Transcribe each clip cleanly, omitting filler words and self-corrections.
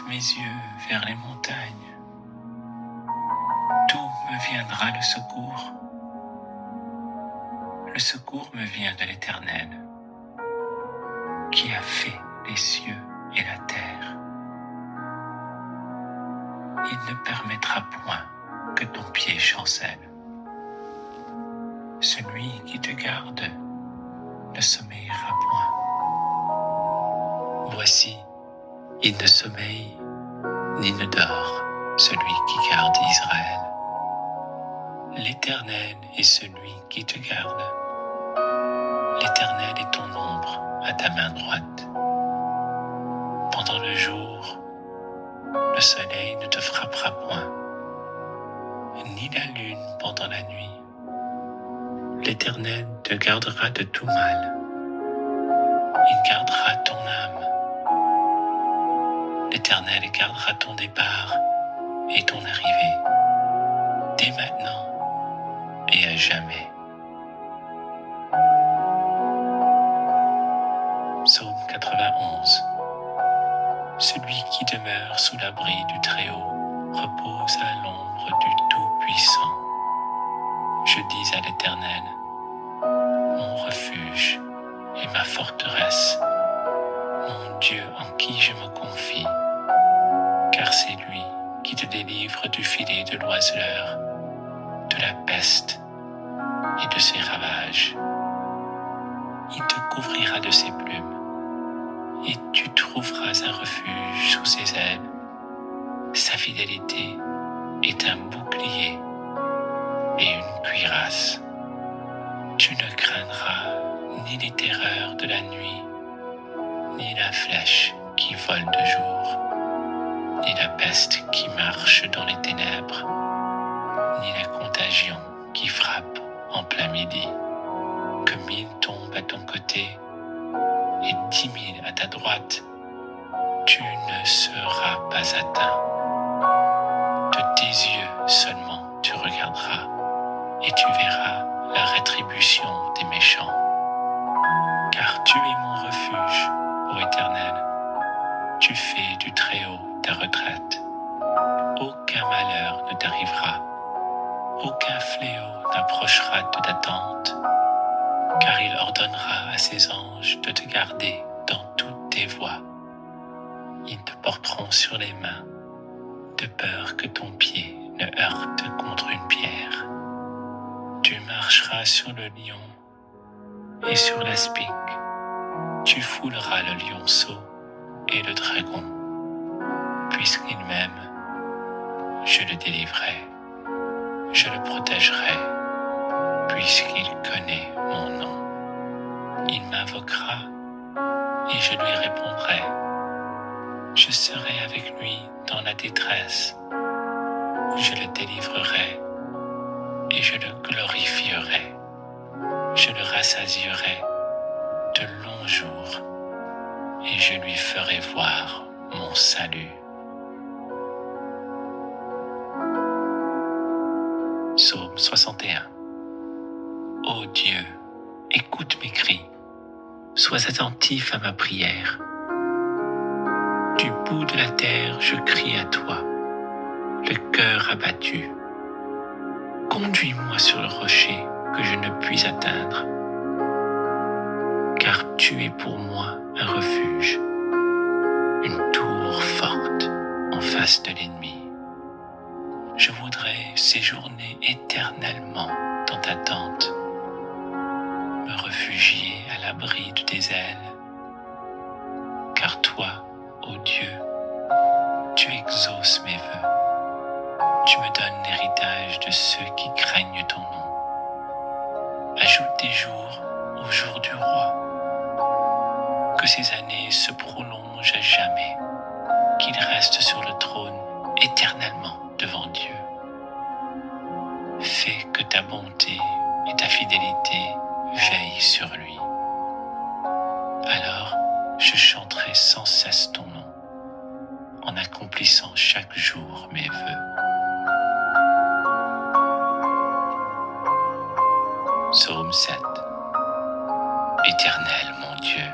mes yeux vers les montagnes. D'où me viendra le secours? Le secours me vient de l'Éternel, qui a fait les cieux et la terre. Il ne permettra point que ton pied chancelle. Celui qui te garde ne sommeillera point. Voici, il ne sommeille ni ne dort, celui qui garde Israël. L'Éternel est celui qui te garde. L'Éternel est ton ombre à ta main droite. Pendant le jour, le soleil ne te frappera point, ni la lune pendant la nuit. L'Éternel te gardera de tout mal. Il gardera ton âme. L'Éternel gardera ton départ et ton arrivée, dès maintenant et à jamais. Psaume 91. Celui qui demeure sous l'abri du Très-Haut repose à l'ombre du Tout-Puissant. Je dis à l'Éternel, mon refuge et ma forteresse, mon Dieu en qui je me confie, car c'est lui qui te délivre du filet de l'oiseleur, de la peste et de ses ravages. Il te couvrira de ses plumes, et tu trouveras un refuge sous ses ailes. Sa fidélité est un bouclier et une cuirasse. Tu ne craindras ni les terreurs de la nuit, ni la flèche qui vole de jour, ni la peste qui marche dans les ténèbres, ni la contagion qui frappe en plein midi. Que 1000 tombent à ton côté et 10 000 à ta droite, tu ne seras pas atteint. De tes yeux seulement tu regarderas et tu verras la rétribution des méchants. Car tu es mon refuge, ô Éternel, tu fais du Très-Haut ta retraite. Aucun malheur ne t'arrivera, aucun fléau n'approchera de ta tente, car il ordonnera à ses anges de te garder dans toutes tes voies. Ils te porteront sur les mains, de peur que ton pied ne heurte contre une pierre. Tu marcheras sur le lion et sur l'aspic. Tu fouleras le lionceau et le dragon. Puisqu'il m'aime, je le délivrerai. Je le protégerai, puisqu'il connaît mon nom. Il m'invoquera et je lui répondrai. Je serai avec lui dans la détresse. Je le délivrerai et je le glorifierai. Je le rassasierai de longs jours et je lui ferai voir mon salut. Psaume 61. Ô Dieu, écoute mes cris, sois attentif à ma prière. Du bout de la terre, je crie à toi, le cœur abattu. Conduis-moi sur le rocher que je ne puis atteindre, car tu es pour moi un refuge, une tour forte en face de l'ennemi. Je voudrais séjourner éternellement dans ta tente, me réfugier à l'abri de tes ailes, car toi, ô Dieu, tu exauces mes vœux. Tu me donnes l'héritage de ceux qui craignent ton nom. Ajoute tes jours aux jours du roi. Que ses années se prolongent à jamais, qu'il reste sur le trône éternellement devant Dieu. Fais que ta bonté et ta fidélité veillent sur lui. Alors je chanterai sans cesse ton nom, en accomplissant chaque jour mes vœux. Psaume 7. Éternel mon Dieu,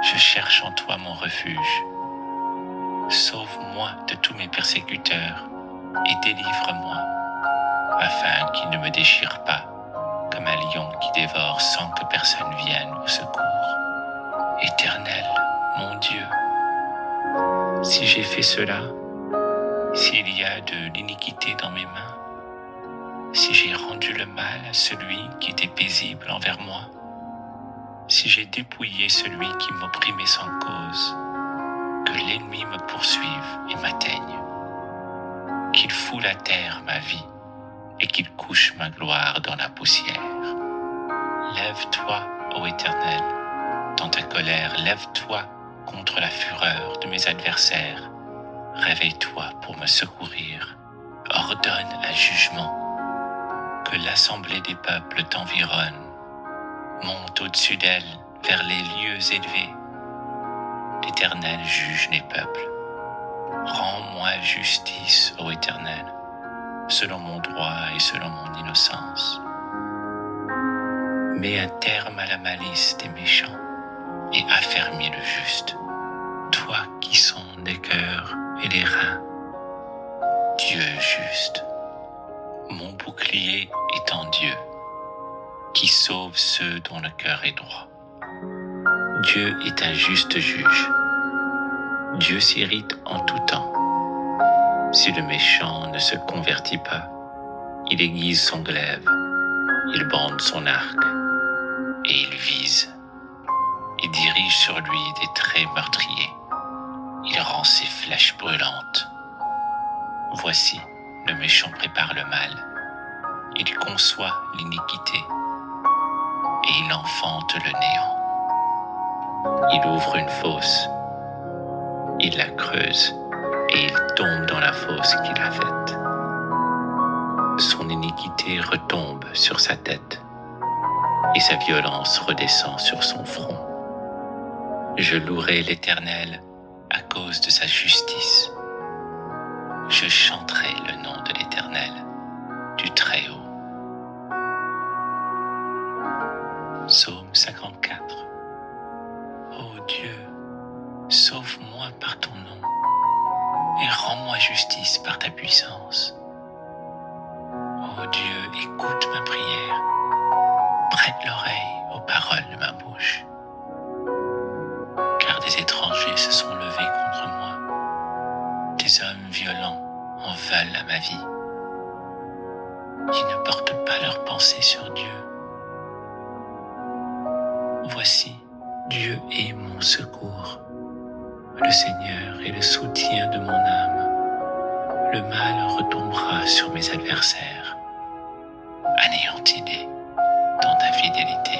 je cherche en toi mon refuge. Sauve-moi de tous mes persécuteurs et délivre-moi, afin qu'ils ne me déchirent pas comme un lion qui dévore sans que personne vienne au secours. Éternel, mon Dieu, si j'ai fait cela, s'il y a de l'iniquité dans mes mains, si j'ai rendu le mal à celui qui était paisible envers moi, si j'ai dépouillé celui qui m'opprimait sans cause, que l'ennemi me poursuive et m'atteigne, qu'il foule à terre ma vie et qu'il couche ma gloire dans la poussière. Lève-toi, ô Éternel, dans ta colère, lève-toi contre la fureur de mes adversaires. Réveille-toi pour me secourir. Ordonne un jugement. Que l'assemblée des peuples t'environne. Monte au-dessus d'elle vers les lieux élevés. L'Éternel juge les peuples. Rends-moi justice, ô Éternel, selon mon droit et selon mon innocence. Mets un terme à la malice des méchants et affermis le juste. Toi qui sondes les cœurs et les reins, Dieu juste. Mon bouclier est en Dieu, qui sauve ceux dont le cœur est droit. Dieu est un juste juge. Dieu s'irrite en tout temps. Si le méchant ne se convertit pas, il aiguise son glaive, il bande son arc, et il vise. Il dirige sur lui des traits meurtriers. Il rend ses flèches brûlantes. Voici, le méchant prépare le mal. Il conçoit l'iniquité et il enfante le néant. Il ouvre une fosse, il la creuse et il tombe dans la fosse qu'il a faite. Son iniquité retombe sur sa tête et sa violence redescend sur son front. Je louerai l'Éternel à cause de sa justice. Je chanterai le nom de l'Éternel, du Très-Haut. Psaume 54. Ô Dieu, sauve-moi par ton nom et rends-moi justice par ta puissance. Ô Dieu, écoute ma prière, prête l'oreille aux paroles de ma bouche. Car des étrangers se sont levés contre moi, des hommes violents en veulent à ma vie. Ils ne portent pas leurs pensées sur Dieu. Voici, Dieu est mon secours. Le Seigneur est le soutien de mon âme. Le mal retombera sur mes adversaires. Anéantis-les dans ta fidélité.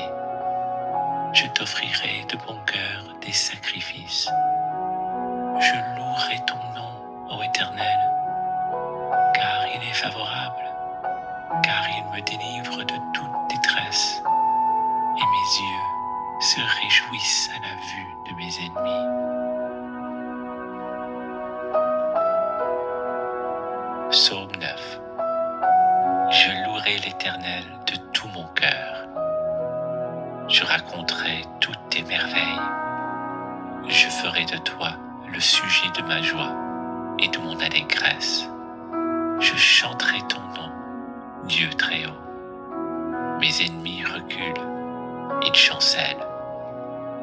Je t'offrirai de bon cœur des sacrifices. Je louerai ton nom, ô Éternel, car il est favorable, car il me délivre de toute détresse, et mes yeux se réjouissent à la vue de mes ennemis. Psaume 9. Je louerai l'Éternel de tout mon cœur. Je raconterai toutes tes merveilles. Je ferai de toi le sujet de ma joie et de mon allégresse. Je chanterai ton nom, Dieu très haut. Mes ennemis reculent, ils chancellent,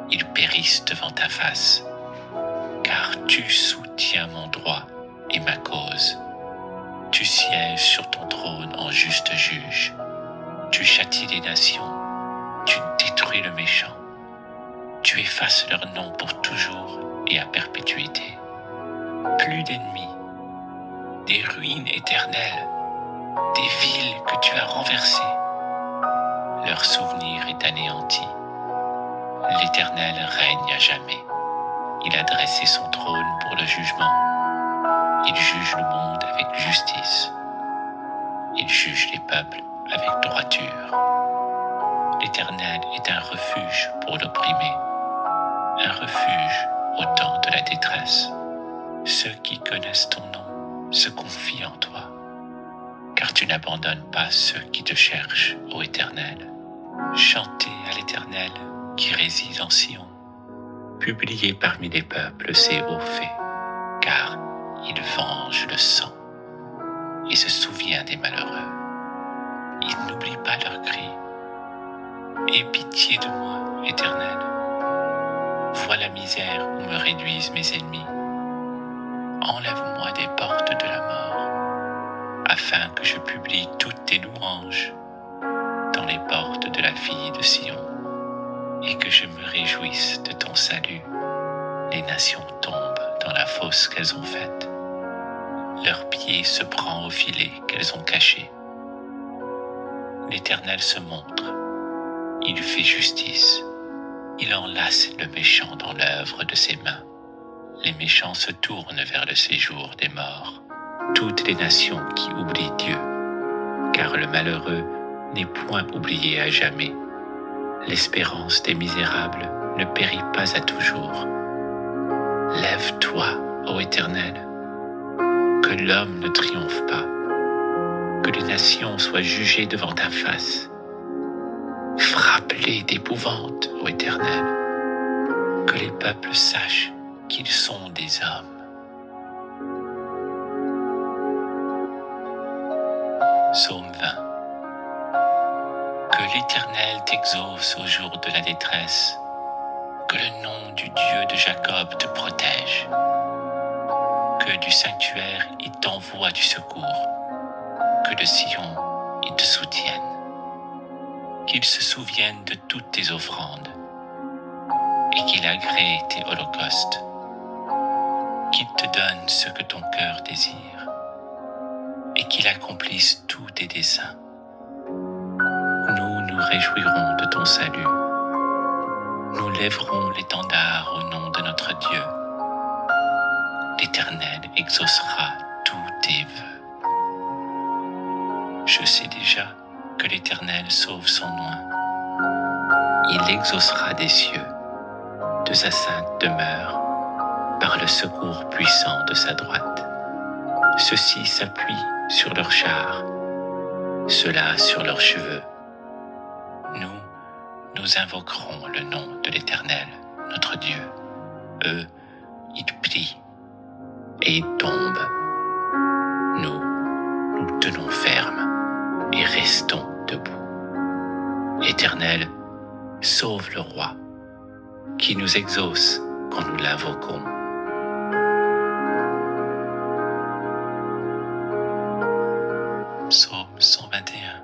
ils périssent devant ta face, car tu soutiens mon droit et ma cause. Tu sièges sur ton trône en juste juge. Tu châties les nations, tu détruis le méchant. Tu effaces leur nom pour toujours et à perpétuité. Plus d'ennemis, des ruines éternelles, des villes que tu as renversées. Leur souvenir est anéanti. L'Éternel règne à jamais. Il a dressé son trône pour le jugement. Il juge le monde avec justice. Il juge les peuples avec droiture. L'Éternel est un refuge pour l'opprimé, un refuge au temps de la détresse. Ceux qui connaissent ton nom se confient en toi, car tu n'abandonnes pas ceux qui te cherchent, ô Éternel. Chantez à l'Éternel qui réside en Sion. Publiez parmi les peuples ses hauts faits, car il venge le sang et se souvient des malheureux. Il n'oublie pas leurs cris. Aie pitié de moi, Éternel. Vois la misère où me réduisent mes ennemis. Enlève-moi des portes de la mort, afin que je publie toutes tes louanges dans les portes de la fille de Sion, et que je me réjouisse de ton salut. Les nations tombent dans la fosse qu'elles ont faite. Leur pied se prend au filet qu'elles ont caché. L'Éternel se montre, il fait justice, il enlace le méchant dans l'œuvre de ses mains. Les méchants se tournent vers le séjour des morts, toutes les nations qui oublient Dieu, car le malheureux n'est point oublié à jamais. L'espérance des misérables ne périt pas à toujours. Lève-toi, ô Éternel, que l'homme ne triomphe pas, que les nations soient jugées devant ta face. Frappe-les d'épouvante, ô Éternel, que les peuples sachent qu'ils sont des hommes. Psaume 20. Que l'Éternel t'exauce au jour de la détresse, que le nom du Dieu de Jacob te protège, que du sanctuaire il t'envoie du secours, que de Sion il te soutienne, qu'il se souvienne de toutes tes offrandes et qu'il agrée tes holocaustes, qu'il te donne ce que ton cœur désire et qu'il accomplisse tous tes desseins. Nous nous réjouirons de ton salut. Nous lèverons l'étendard au nom de notre Dieu. L'Éternel exaucera tous tes vœux. Je sais déjà que l'Éternel sauve son oint. Il exaucera des cieux, de sa sainte demeure, par le secours puissant de sa droite. Ceux-ci s'appuient sur leurs chars, ceux-là sur leurs cheveux. Nous invoquerons le nom de l'Éternel, notre Dieu. Eux, ils plient et ils tombent. Nous tenons ferme et restons debout. Éternel, sauve le roi, qui nous exauce quand nous l'invoquons. Psaume 121.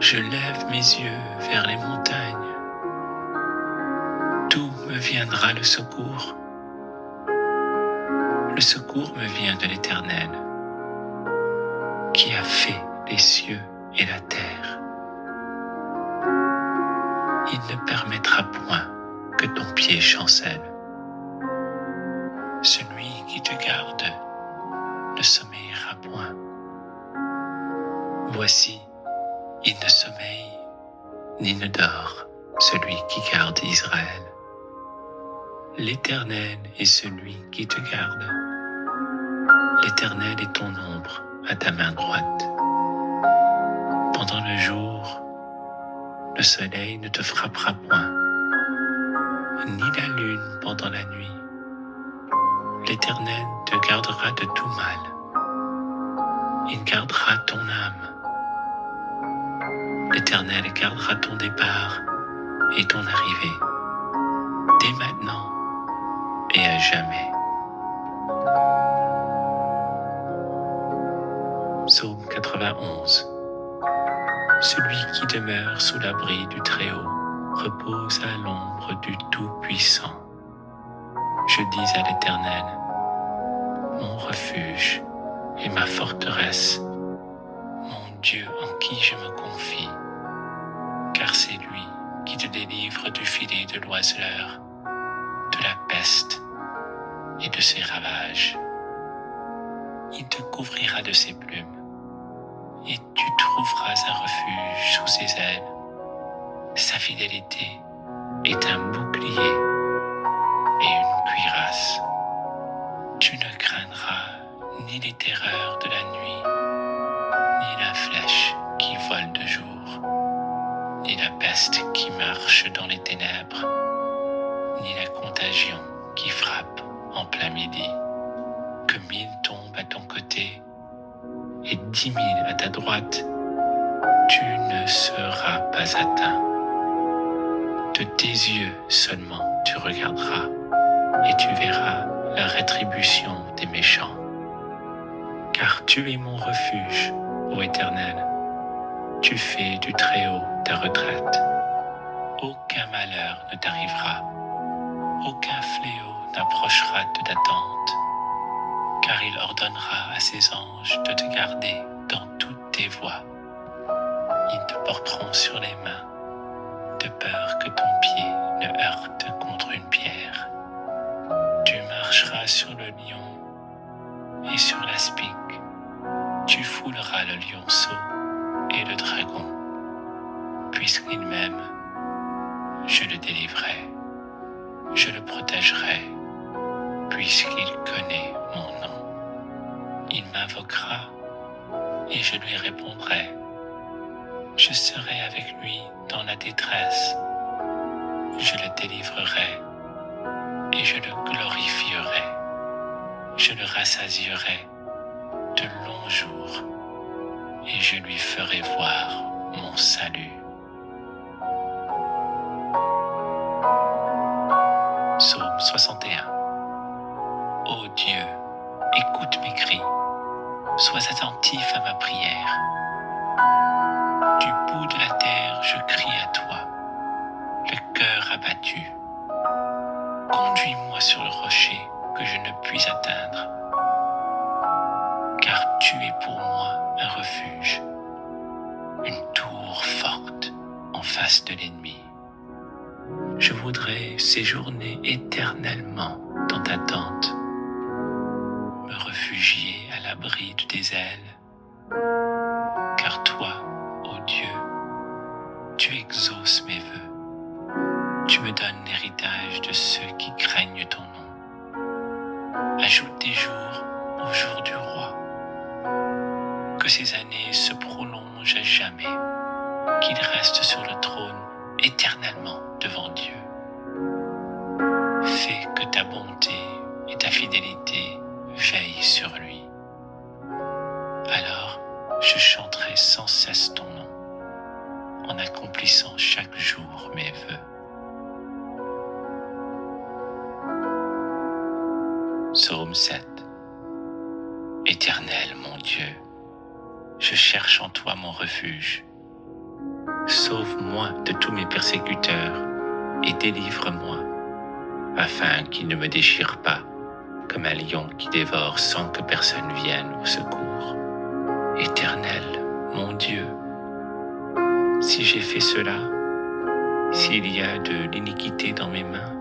Je lève mes yeux vers les montagnes. D'où me viendra le secours? Le secours me vient de l'Éternel, qui a fait les cieux et la terre. Il ne permettra point que ton pied chancelle. Celui qui te garde ne sommeillera point. Voici, il ne sommeille ni ne dort, celui qui garde Israël. L'Éternel est celui qui te garde. L'Éternel est ton ombre à ta main droite. Pendant le jour, le soleil ne te frappera point, ni la lune pendant la nuit. L'Éternel te gardera de tout mal. Il gardera ton âme. L'Éternel gardera ton départ et ton arrivée, dès maintenant et à jamais. Psaume 91. Celui qui demeure sous l'abri du Très-Haut repose à l'ombre du Tout-Puissant. Je dis à l'Éternel, mon refuge et ma forteresse, mon Dieu en qui je me confie, car c'est lui qui te délivre du filet de l'oiseleur, de la peste et de ses ravages. Il te couvrira de ses plumes, et tu trouveras un refuge sous ses ailes. Sa fidélité est un bouclier et une cuirasse. Tu ne craindras ni les terreurs de la nuit, ni la flèche qui vole de jour, ni la peste qui marche dans les ténèbres, ni la contagion qui frappe en en plein midi, que 1000 tombent à ton côté et 10 000 à ta droite, tu ne seras pas atteint. De tes yeux seulement tu regarderas et tu verras la rétribution des méchants. Car tu es mon refuge, ô Éternel. Tu fais du Très-Haut ta retraite. Aucun malheur ne t'arrivera. Aucun fléau n'approchera de ta tente. Car il ordonnera à ses anges de te garder dans toutes tes voies. Ils te porteront sur les mains, de peur que ton pied ne heurte contre une pierre. Tu marcheras sur le lion et sur l'aspic. Tu fouleras le lionceau et le dragon. Puisqu'il m'aime, je le délivrerai. Je le protégerai, puisqu'il connaît mon nom. Il m'invoquera et je lui répondrai. Je serai avec lui dans la détresse. Je le délivrerai et je le glorifierai. Je le rassasierai de longs jours et je lui ferai voir mon salut. Psaume 61. Ô Dieu, écoute mes cris, sois attentif à ma prière. Du bout de la terre, je crie à toi, le cœur abattu. Conduis-moi sur le rocher que je ne puis atteindre, car tu es pour moi un refuge, une tour forte en face de l'ennemi. Je voudrais séjourner éternellement dans ta tente, me réfugier à l'abri de tes ailes, car toi, ô Dieu, tu exauces mes vœux. Tu me donnes l'héritage de ceux qui craignent ton nom. Ajoute des jours au jour du roi, que ces années se prolongent à jamais, qu'il reste sur le trône éternellement devant Dieu. Fais que ta bonté et ta fidélité veillent sur lui. Alors je chanterai sans cesse ton nom, en accomplissant chaque jour mes vœux. Psaume 7. Éternel mon Dieu, je cherche en toi mon refuge. Sauve-moi de tous mes persécuteurs et délivre-moi, afin qu'ils ne me déchirent pas, comme un lion qui dévore sans que personne vienne au secours. Éternel, mon Dieu, si j'ai fait cela, s'il y a de l'iniquité dans mes mains,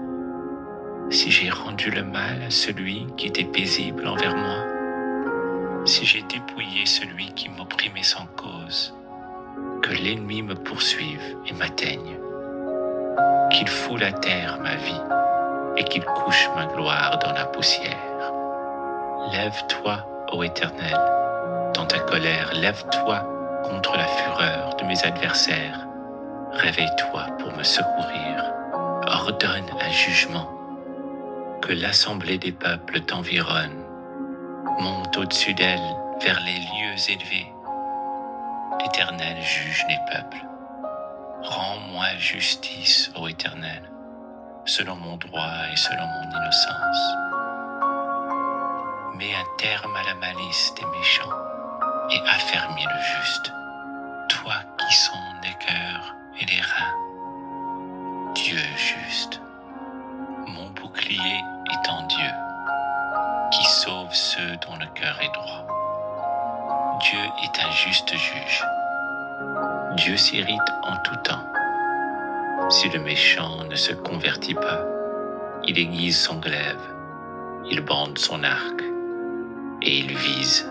si j'ai rendu le mal à celui qui était paisible envers moi, si j'ai dépouillé celui qui m'opprimait sans cause, que l'ennemi me poursuive et m'atteigne, qu'il foule à terre ma vie et qu'il couche ma gloire dans la poussière. Lève-toi, ô Éternel, dans ta colère, lève-toi contre la fureur de mes adversaires. Réveille-toi pour me secourir. Ordonne un jugement, que l'assemblée des peuples t'environne. Monte au-dessus d'elle vers les lieux élevés. L'Éternel juge les peuples. Rends-moi justice, ô Éternel, selon mon droit et selon mon innocence. Mets un terme à la malice des méchants et affermis le juste, toi qui sondes les cœurs et les reins. Dieu juste, mon bouclier est en Dieu, qui sauve ceux dont le cœur est droit. Dieu est un juste juge. Dieu s'irrite en tout temps. Si le méchant ne se convertit pas, il aiguise son glaive, il bande son arc, et il vise.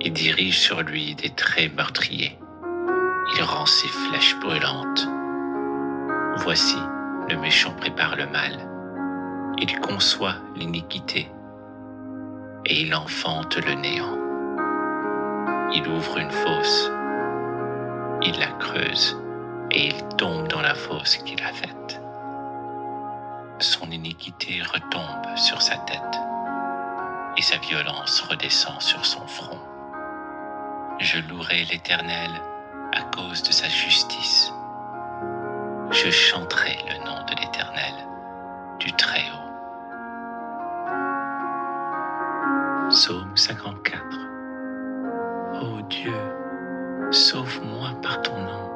Il dirige sur lui des traits meurtriers. Il rend ses flèches brûlantes. Voici, le méchant prépare le mal. Il conçoit l'iniquité, et il enfante le néant. Il ouvre une fosse, il la creuse, et il tombe dans la fosse qu'il a faite. son iniquité retombe sur sa tête et sa violence redescend sur son front. Je louerai l'Éternel à cause de sa justice. Je chanterai le nom de l'Éternel, du Très-Haut. Psaume 54. Ô Dieu, sauve-moi par ton nom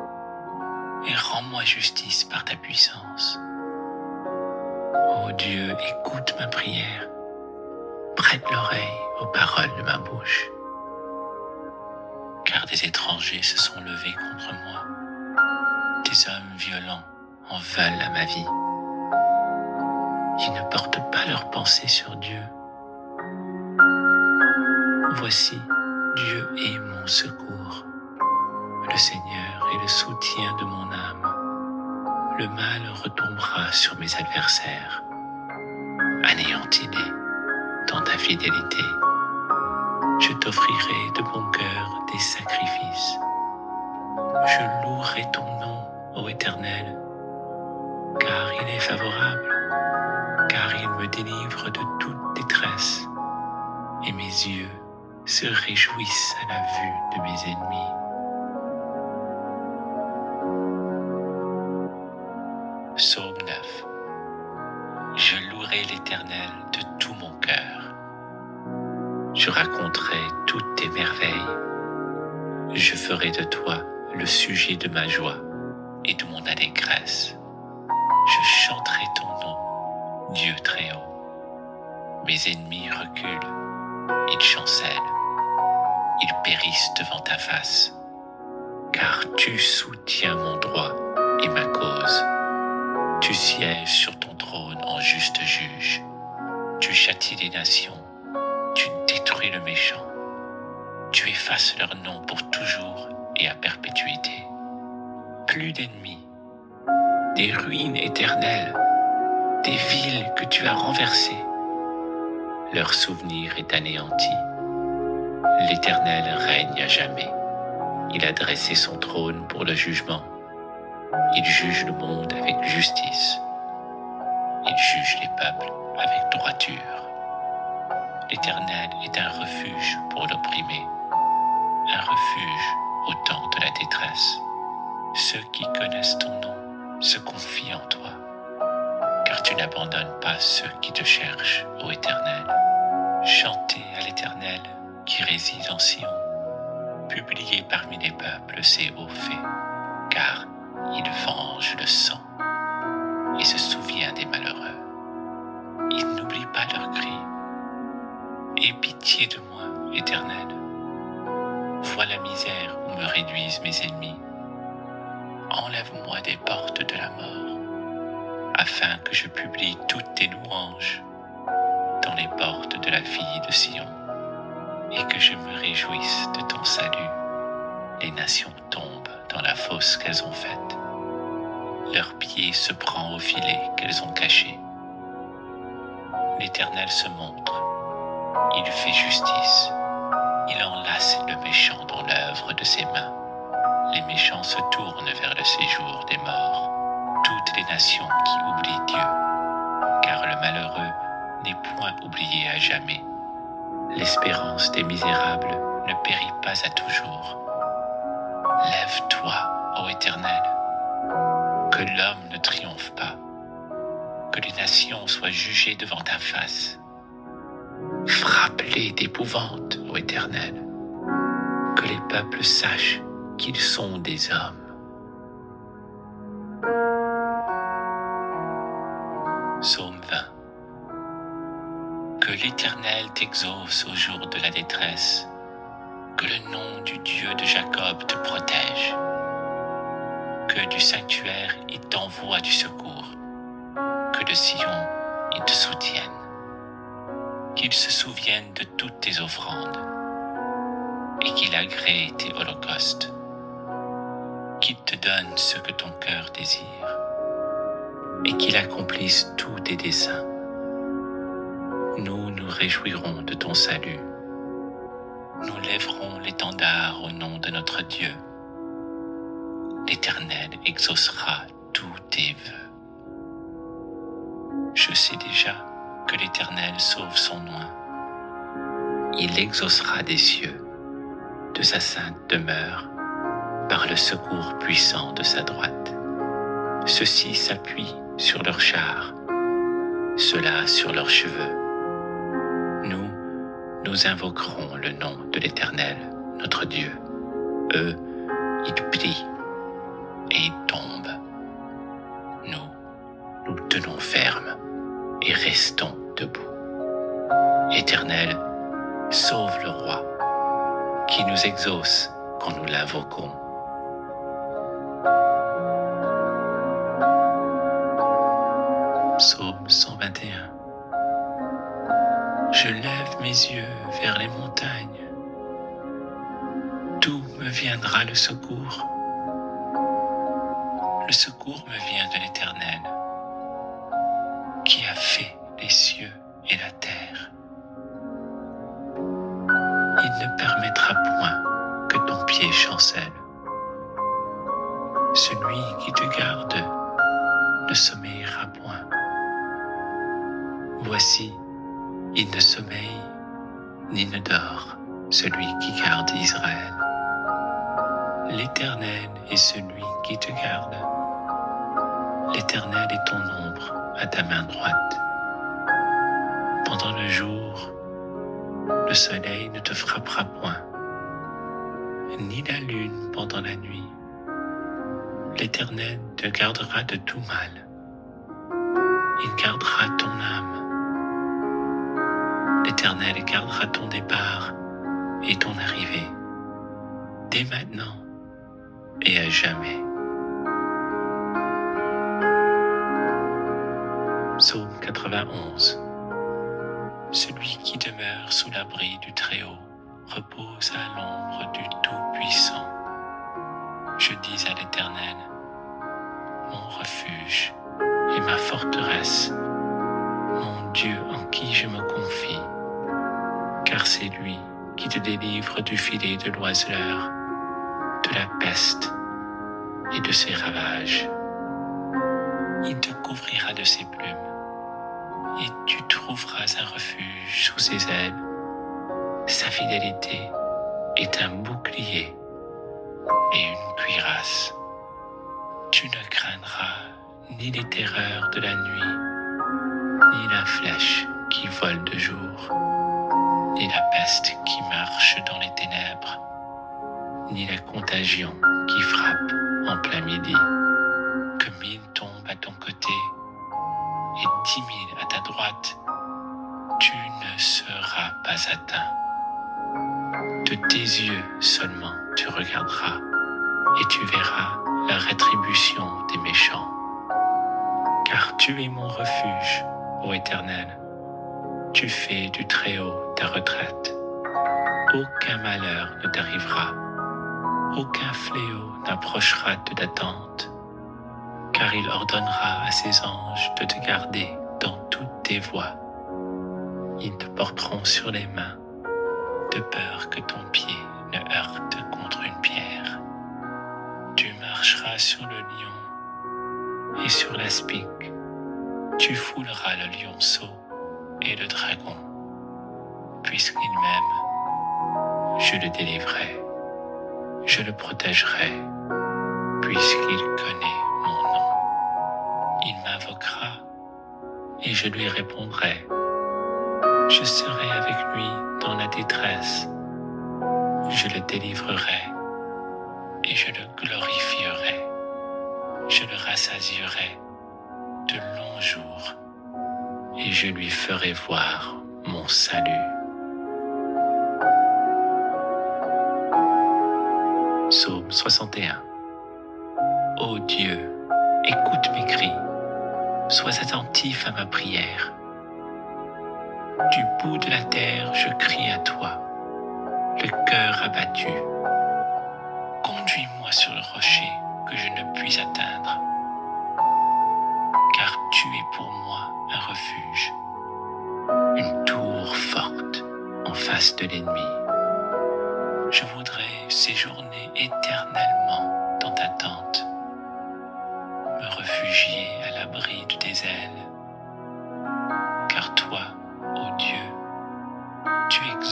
et rends-moi justice par ta puissance. Ô Dieu, écoute ma prière, prête l'oreille aux paroles de ma bouche. Car des étrangers se sont levés contre moi, des hommes violents en veulent à ma vie. Ils ne portent pas leurs pensées sur Dieu. Voici, Dieu est mon secours. Le Seigneur est le soutien de mon âme. Le mal retombera sur mes adversaires. Anéantis-les dans ta fidélité. Je t'offrirai de bon cœur des sacrifices. Je louerai ton nom, ô Éternel, car il est favorable, car il me délivre de toute détresse, et mes yeux se réjouissent à la vue de mes ennemis. Psaume 9. Je louerai l'Éternel de tout mon cœur. Je raconterai toutes tes merveilles. Je ferai de toi le sujet de ma joie et de mon allégresse. Je chanterai ton nom, Dieu très haut. Mes ennemis reculent, ils chancellent, ils périssent devant ta face, car tu soutiens mon droit et ma cause. Tu sièges sur ton trône en juste juge. Tu châties les nations, tu détruis le méchant. Tu effaces leur nom pour toujours et à perpétuité. Plus d'ennemis, des ruines éternelles, des villes que tu as renversées. Leur souvenir est anéanti. L'Éternel règne à jamais. Il a dressé son trône pour le jugement. Il juge le monde avec justice. Il juge les peuples avec droiture. L'Éternel est un refuge pour l'opprimé, un refuge au temps de la détresse. Ceux qui connaissent ton nom se confient en toi, car tu n'abandonnes pas ceux qui te cherchent, ô Éternel. Chantez à l'Éternel qui réside en Sion. Publiez parmi les peuples ses hauts faits, car il venge le sang et se souvient des malheureux. Il n'oublie pas leurs cris. Aie pitié de moi, Éternel. Vois la misère où me réduisent mes ennemis. Enlève-moi des portes de la mort, afin que je publie toutes tes louanges dans les portes de la fille de Sion, et que je me réjouisse de ton salut. Les nations tombent dans la fosse qu'elles ont faite. Leur pied se prend au filet qu'elles ont caché. L'Éternel se montre, il fait justice, il enlace le méchant dans l'œuvre de ses mains. Les méchants se tournent vers le séjour des morts, toutes les nations qui oublient Dieu, car le malheureux n'est point oublié à jamais. L'espérance des misérables ne périt pas à toujours. Lève-toi, ô Éternel, que l'homme ne triomphe pas, que les nations soient jugées devant ta face. Frappe-les d'épouvante, ô Éternel, que les peuples sachent qu'ils sont des hommes. Psaume 20. Que l'Éternel t'exauce au jour de la détresse, que le nom du Dieu de Jacob te protège, que du sanctuaire il t'envoie du secours, que de Sion il te soutienne, qu'il se souvienne de toutes tes offrandes et qu'il agrée tes holocaustes, qu'il te donne ce que ton cœur désire et qu'il accomplisse tous tes desseins. Nous nous réjouirons de ton salut. Nous lèverons l'étendard au nom de notre Dieu. L'Éternel exaucera tous tes vœux. je sais déjà que l'Éternel sauve son oint. Il exaucera des cieux, de sa sainte demeure, par le secours puissant de sa droite. Ceux-ci s'appuient sur leurs chars, ceux-là sur leurs cheveux. Nous invoquerons le nom de l'Éternel, notre Dieu. Eux, ils prient et ils tombent. Nous tenons ferme et restons debout. Éternel, sauve le roi, qui nous exauce quand nous l'invoquons. Psaume 121. Je lève mes yeux vers les montagnes. D'où me viendra le secours? Le secours me vient de l'Éternel, qui a fait les cieux et la terre. Il ne permettra point que ton pied chancelle. Celui qui te garde ne sommeillera point. Voici, il ne sommeille ni ne dort, celui qui garde Israël. L'Éternel est celui qui te garde. L'Éternel est ton ombre à ta main droite. Pendant le jour, le soleil ne te frappera point, ni la lune pendant la nuit. L'Éternel te gardera de tout mal. Il gardera ton âme. L'Éternel gardera ton départ et ton arrivée, dès maintenant et à jamais. Psaume 91. Celui qui demeure sous l'abri du Très-Haut repose à l'ombre du Tout-Puissant. Je dis à l'Éternel, mon refuge et ma forteresse, mon Dieu en qui je me confie, car c'est lui qui te délivre du filet de l'oiseleur, de la peste et de ses ravages. Il te couvrira de ses plumes, et tu trouveras un refuge sous ses ailes. Sa fidélité est un bouclier et une cuirasse. Tu ne craindras ni les terreurs de la nuit, ni la flèche qui vole de jour, ni la peste qui marche dans les ténèbres, ni la contagion qui frappe en plein midi. Que 1000 tombent à ton côté et 10 000 à ta droite, tu ne seras pas atteint. De tes yeux seulement tu regarderas et tu verras la rétribution des méchants. Car tu es mon refuge, ô Éternel. Tu fais du Très-Haut ta retraite. Aucun malheur ne t'arrivera. Aucun fléau n'approchera de ta tente. Car il ordonnera à ses anges de te garder dans toutes tes voies. Ils te porteront sur les mains, de peur que ton pied ne heurte contre une pierre. Tu marcheras sur le lion et sur l'aspic. Tu fouleras le lionceau et le dragon. Puisqu'il m'aime, je le délivrerai. Je le protégerai, puisqu'il connaît mon nom. Il m'invoquera et je lui répondrai. Je serai avec lui dans la détresse. Je le délivrerai et je le glorifierai. Je le rassasierai de longs jours et je lui ferai voir mon salut. Psaume 61. Ô Dieu, écoute mes cris, sois attentif à ma prière. Du bout de la terre, je crie à toi, le cœur abattu. Conduis-moi sur le rocher que je ne puis atteindre, car tu es pour moi un refuge, une tour forte en face de l'ennemi. Je voudrais séjourner éternellement dans ta tente, me réfugier à l'abri de tes ailes,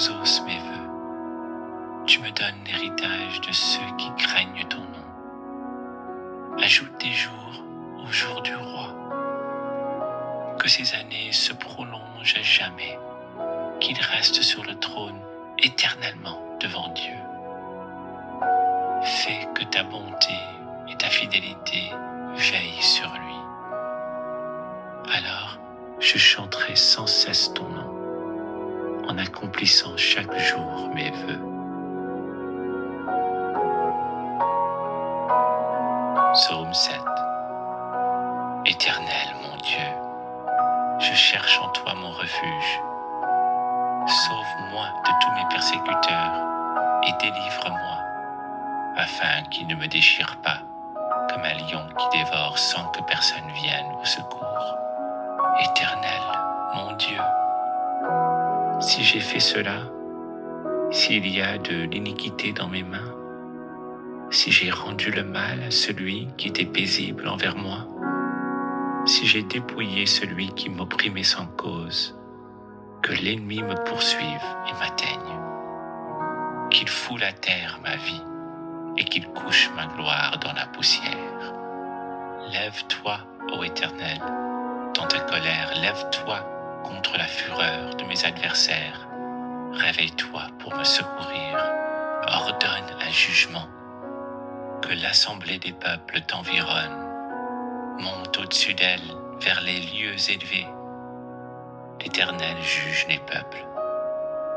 exauces mes vœux. Tu me donnes l'héritage de ceux qui craignent ton nom. Ajoute des jours au jour du roi. Que ces années se prolongent à jamais, qu'il reste sur le trône éternellement devant Dieu. Fais que ta bonté et ta fidélité veillent sur lui. Alors, je chanterai sans cesse ton nom, en accomplissant chaque jour mes vœux. Psaume 7. Éternel mon Dieu, je cherche en toi mon refuge. Sauve-moi de tous mes persécuteurs et délivre-moi, afin qu'ils ne me déchirent pas, comme un lion qui dévore sans que personne vienne au secours. Éternel, mon Dieu, si j'ai fait cela, s'il y a de l'iniquité dans mes mains, si j'ai rendu le mal à celui qui était paisible envers moi, si j'ai dépouillé celui qui m'opprimait sans cause, que l'ennemi me poursuive et m'atteigne, qu'il foule à terre ma vie et qu'il couche ma gloire dans la poussière. Lève-toi, ô Éternel, dans ta colère, lève-toi contre la fureur de mes adversaires. Réveille-toi pour me secourir. Ordonne un jugement. Que l'assemblée des peuples t'environne. Monte au-dessus d'elle vers les lieux élevés. L'Éternel juge les peuples.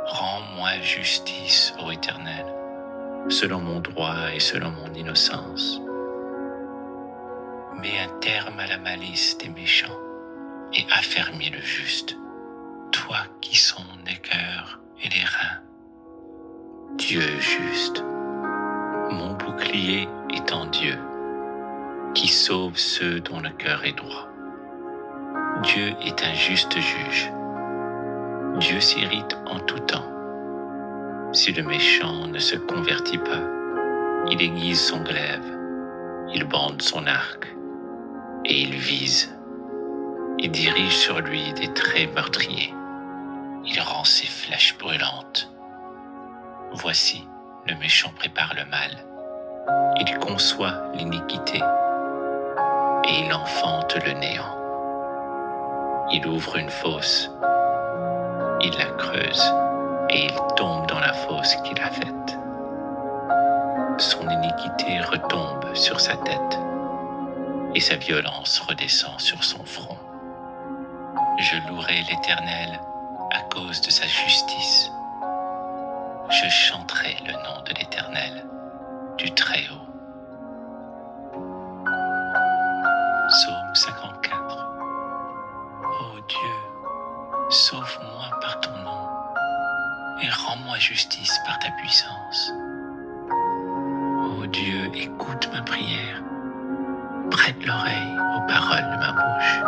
Rends-moi justice, ô Éternel, selon mon droit et selon mon innocence. Mets un terme à la malice des méchants et affermis le juste, toi qui sondes les cœurs et les reins. Dieu juste, mon bouclier est en Dieu, qui sauve ceux dont le cœur est droit. Dieu est un juste juge. Dieu s'irrite en tout temps. Si le méchant ne se convertit pas, il aiguise son glaive, il bande son arc, et il vise. Il dirige sur lui des traits meurtriers. Il rend ses flèches brûlantes. Voici, le méchant prépare le mal. Il conçoit l'iniquité, et il enfante le néant. Il ouvre une fosse, il la creuse, et il tombe dans la fosse qu'il a faite. Son iniquité retombe sur sa tête, et sa violence redescend sur son front. Je louerai l'Éternel à cause de sa justice. Je chanterai le nom de l'Éternel, du Très-Haut. Psaume 54. Ô Dieu, sauve-moi par ton nom et rends-moi justice par ta puissance. Ô Dieu, écoute ma prière, prête l'oreille aux paroles de ma bouche.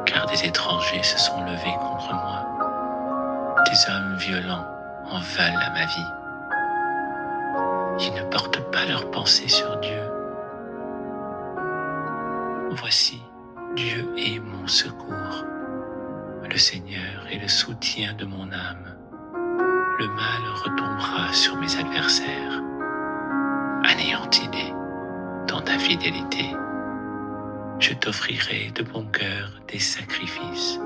Car des étrangers se sont levés contre moi, des hommes violents en veulent à ma vie. Ils ne portent pas leurs pensées sur Dieu. Voici, Dieu est mon secours. Le Seigneur est le soutien de mon âme. Le mal retombera sur mes adversaires. Anéantis-les dans ta fidélité. Je t'offrirai de bon cœur des sacrifices.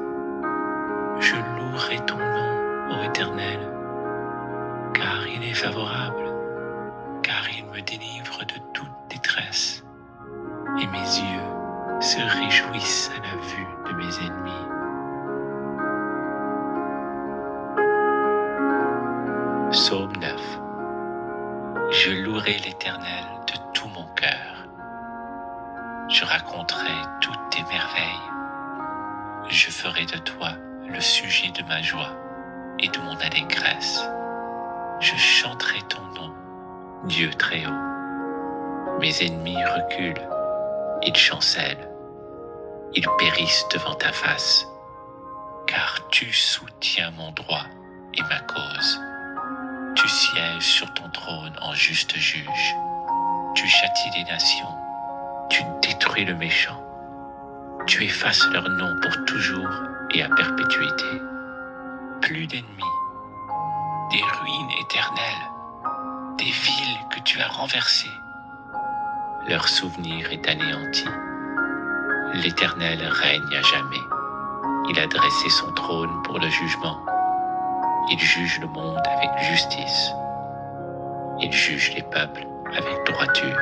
Je louerai ton nom, ô Éternel, car il est favorable, car il me délivre de toute détresse, et mes yeux se réjouissent à la vue de mes ennemis. Psaume 9. Je louerai l'Éternel de tout mon cœur. Je raconterai toutes tes merveilles. Je ferai de toi le sujet de ma joie et de mon allégresse. Je chanterai ton nom, Dieu très haut. Mes ennemis reculent, ils chancellent, ils périssent devant ta face, car tu soutiens mon droit et ma cause. Tu sièges sur ton trône en juste juge. Tu châties les nations. Tu détruis le méchant. Tu effaces leur nom pour toujours et à perpétuité. plus d'ennemis, des ruines éternelles, des villes que tu as renversées. Leur souvenir est anéanti. L'Éternel règne à jamais. Il a dressé son trône pour le jugement. Il juge le monde avec justice. Il juge les peuples avec droiture.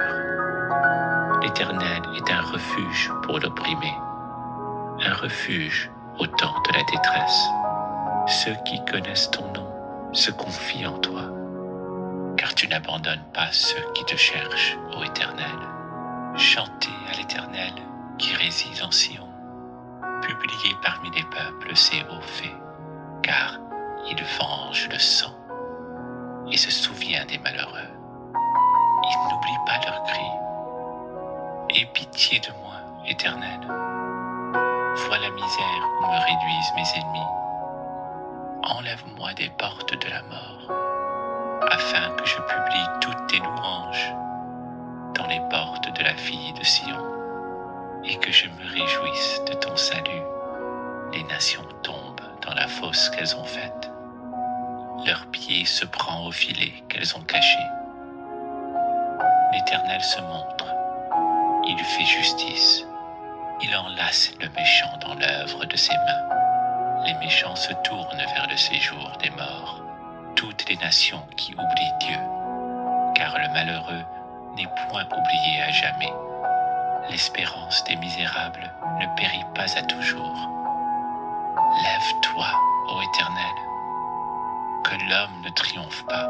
L'Éternel est un refuge pour l'opprimé, un refuge au temps de la détresse. Ceux qui connaissent ton nom se confient en toi, car tu n'abandonnes pas ceux qui te cherchent, ô Éternel. Chantez à l'Éternel qui réside en Sion. Publiez parmi les peuples ses hauts faits, car il venge le sang et se souvient des malheureux. Il n'oublie pas leurs cris. Aie pitié de moi, Éternel. Vois la misère où me réduisent mes ennemis. Enlève-moi des portes de la mort, afin que je publie toutes tes louanges dans les portes de la fille de Sion, et que je me réjouisse de ton salut. Les nations tombent dans la fosse qu'elles ont faite. Leur pied se prend au filet qu'elles ont caché. L'Éternel se montre, il fait justice, il enlace le méchant dans l'œuvre de ses mains. Les méchants se tournent vers le séjour des morts, toutes les nations qui oublient Dieu, car le malheureux n'est point oublié à jamais. L'espérance des misérables ne périt pas à toujours. Lève-toi, ô Éternel, que l'homme ne triomphe pas,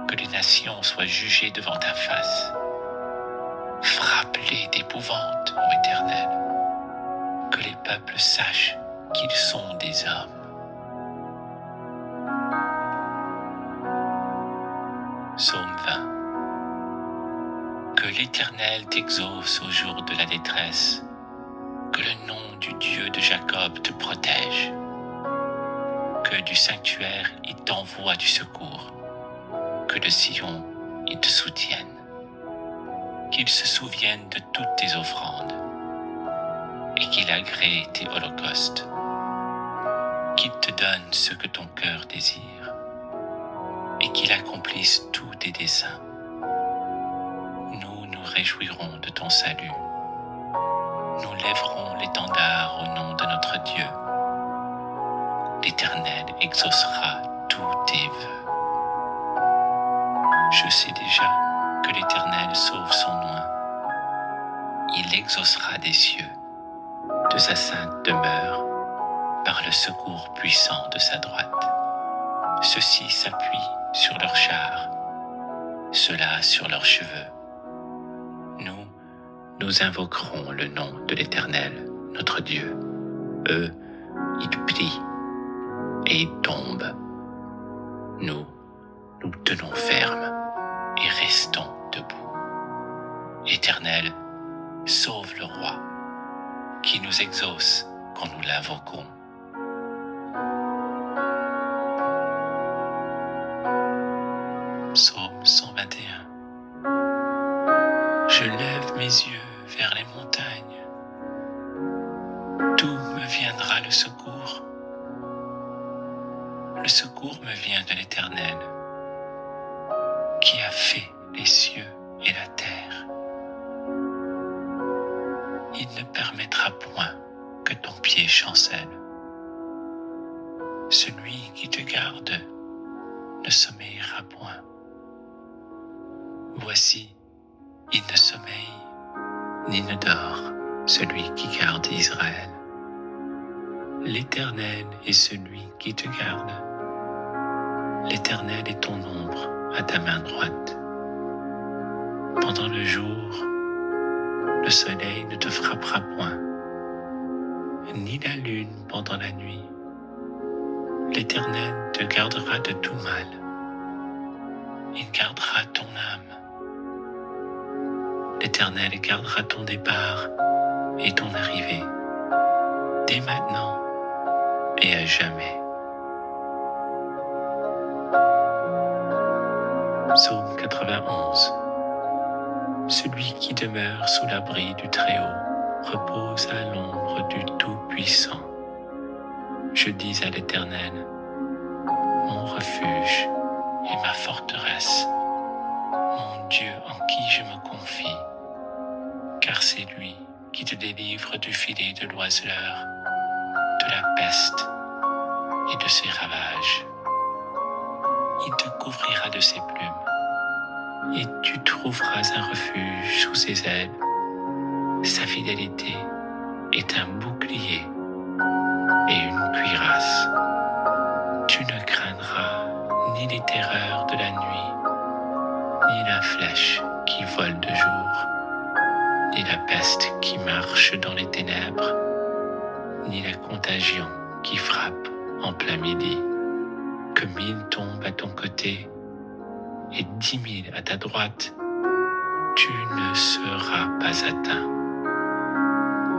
que les nations soient jugées devant ta face. Frappe-les d'épouvante, ô Éternel, que les peuples sachent qu'ils sont des hommes. Psaume 20. Que l'Éternel t'exauce au jour de la détresse, que le nom du Dieu de Jacob te protège, que du sanctuaire il t'envoie du secours, que de Sion il te soutienne, qu'il se souvienne de toutes tes offrandes, et qu'il agrée tes holocaustes, qu'il te donne ce que ton cœur désire, et qu'il accomplisse tous tes desseins. Nous nous réjouirons de ton salut. Nous lèverons l'étendard au nom de notre Dieu. L'Éternel exaucera tous tes vœux. Je sais déjà que l'Éternel sauve son oint. Il exaucera des cieux, de sa sainte demeure, par le secours puissant de sa droite. Ceux-ci s'appuient sur leurs chars, ceux-là sur leurs cheveux. Nous invoquerons le nom de l'Éternel, notre Dieu. Eux, ils plient et ils tombent. Nous tenons ferme et restons debout. Éternel, sauve le roi, qui nous exauce quand nous l'invoquons. Psaume 121. Je lève mes yeux vers les montagnes. D'où me viendra le secours? Le secours me vient de l'Éternel, qui a fait les cieux et la terre. Il ne permettra point que ton pied chancelle. Celui qui te garde ne sommeillera point. Voici, il ne sommeille ni ne dort celui qui garde Israël. L'Éternel est celui qui te garde. L'Éternel est ton ombre à ta main droite. Pendant le jour, le soleil ne te frappera point, ni la lune pendant la nuit. L'Éternel te gardera de tout mal. Il gardera ton âme. L'Éternel gardera ton départ et ton arrivée, dès maintenant et à jamais. Psaume 91. Celui qui demeure sous l'abri du Très-Haut repose à l'ombre du Tout-Puissant. Je dis à l'Éternel, mon refuge et ma forteresse, mon Dieu en qui je me confie, car c'est lui qui te délivre du filet de l'oiseleur, de la peste et de ses ravages. Il te couvrira de ses plumes, et tu trouveras un refuge sous ses ailes. Sa fidélité est un bouclier et une cuirasse. Tu ne craindras ni les terreurs de la nuit, ni la flèche qui vole de jour, ni la peste qui marche dans les ténèbres, ni la contagion qui frappe en plein midi. Que 1000 tombent à ton côté et 10 000 à ta droite, tu ne seras pas atteint.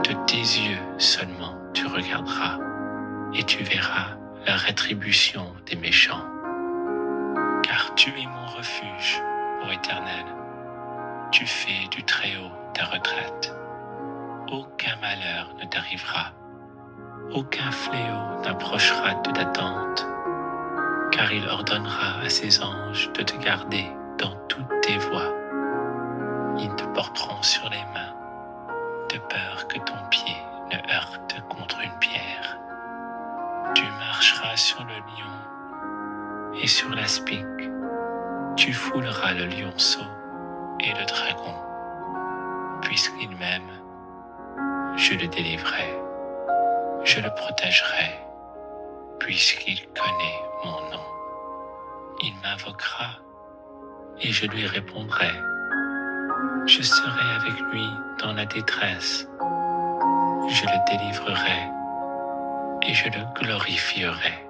De tes yeux seulement tu regarderas et tu verras la rétribution des méchants. Car tu es mon refuge, ô Éternel. Tu fais du Très-Haut ta retraite. Aucun malheur ne t'arrivera. Aucun fléau n'approchera de ta tente. Car il ordonnera à ses anges de te garder dans toutes tes voies. Ils te porteront sur les mains, de peur que ton pied ne heurte contre une pierre. Tu marcheras sur le lion et sur l'aspic. Tu fouleras le lionceau et le dragon. Puisqu'il m'aime, je le délivrerai. Je le protégerai, puisqu'il connaît mon nom. Il m'invoquera et je lui répondrai. Je serai avec lui dans la détresse. Je le délivrerai et je le glorifierai.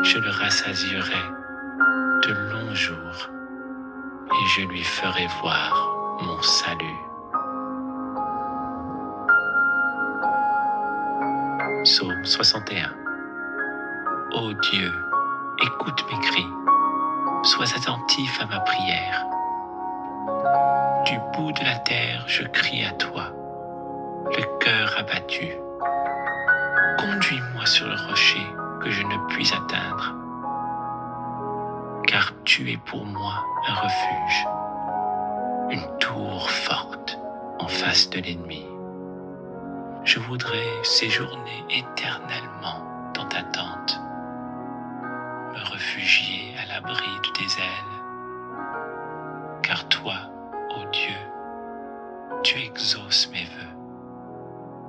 Je le rassasierai de longs jours et je lui ferai voir mon salut. Psaume 61. Ô Dieu, écoute mes cris, sois attentif à ma prière. Du bout de la terre, je crie à toi, le cœur abattu. Conduis-moi sur le rocher que je ne puis atteindre, car tu es pour moi un refuge, une tour forte en face de l'ennemi. Je voudrais séjourner éternellement dans ta tente, me réfugier à l'abri de tes ailes, car toi, ô Dieu, tu exauces mes vœux.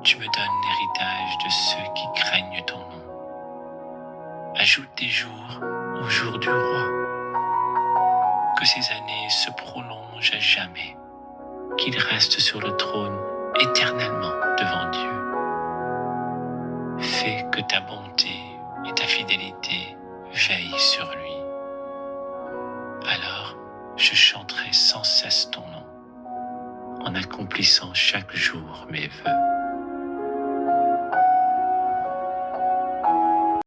Tu me donnes l'héritage de ceux qui craignent ton nom. Ajoute des jours au jour du roi, que ces années se prolongent à jamais, qu'il reste sur le trône éternellement devant Dieu. Fais que ta bonté et ta fidélité veillent sur lui. Alors je chanterai sans cesse ton nom, en accomplissant chaque jour mes vœux.